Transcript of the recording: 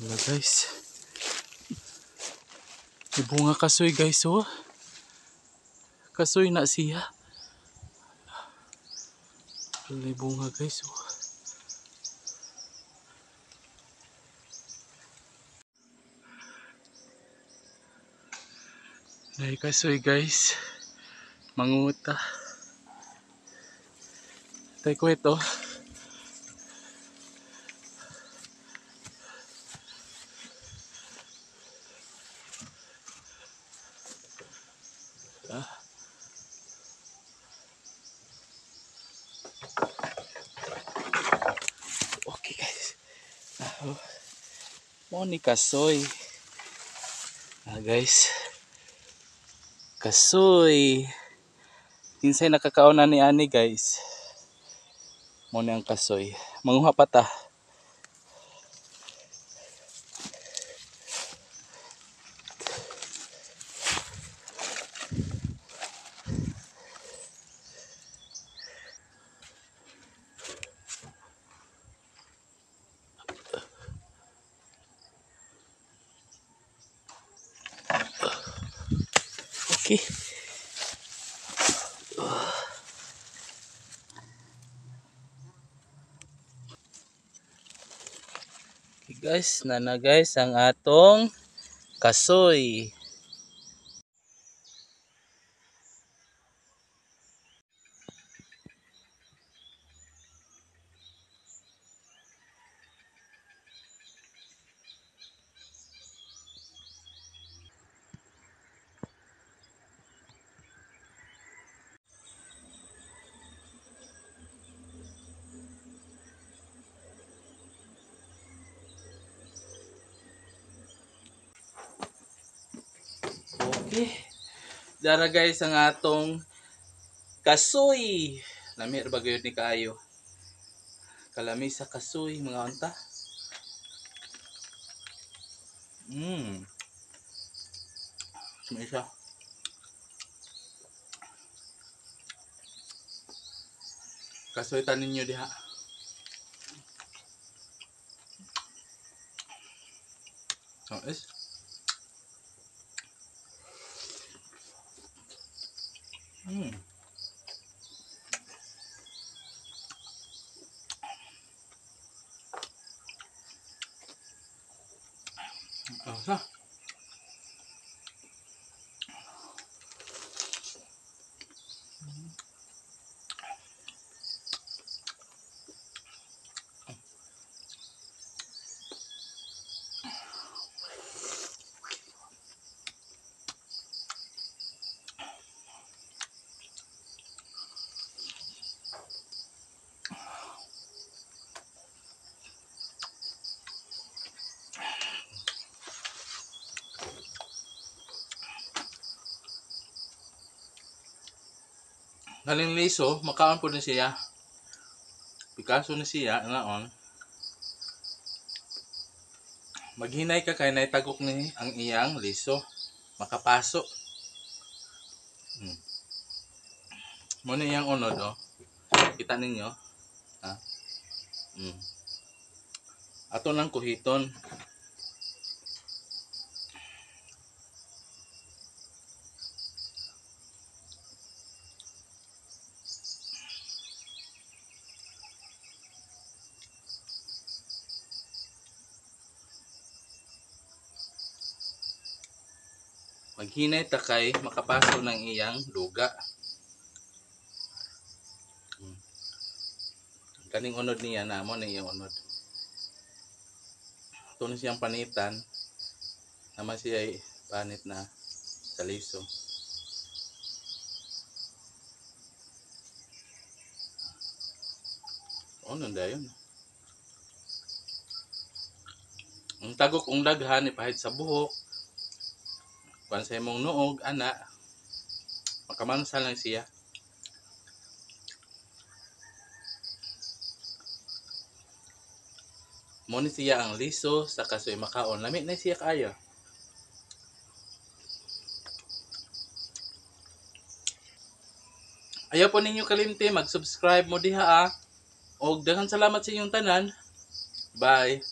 Wala guys. May bunga kasoy guys oh. Kasoy na siya. May bunga guys oh. May kasoy guys. Manguta. Tay ko ito. Okay guys. Mo ni kasoy. Guys. Kasoy. Kinsay nakakauna ni ani guys. Mo ni ang kasoy. Manguha pa ta. Okay. Okay guys, nana guys ang atong kasoy. Okay. Dara guys ang atong kasoy. Lami ra ba gyud ni kaayo? Kalami sa kasoy mga unta. May siya. Kasoy tanin nyo diha. Oh, is. Oh, sa. Galing liso, makaon po na siya. Picasso na siya, ngaon. Maghinay ka kay naitagok ni ang iyang liso. Makapaso. Muna iyang unod oh. Kita ninyo. Ha? Ato nang kuhiton. Maghinay ta kay makapaso ng iyang luga. Kaning unod niya namo na iyang unod. Ito na siyang panitan. Naman siya ay panit na sa liso. O, nanda yun. Ang tagok ang daghan ipahid sa buhok. Kung sa imong nuog, ana, makamansa lang siya. Muna siya ang liso sa kasoy makaon. Lamit na siya kaya. Ayaw po ninyo kalimti, mag-subscribe mo diha ah. O daghan salamat sa inyong tanan. Bye.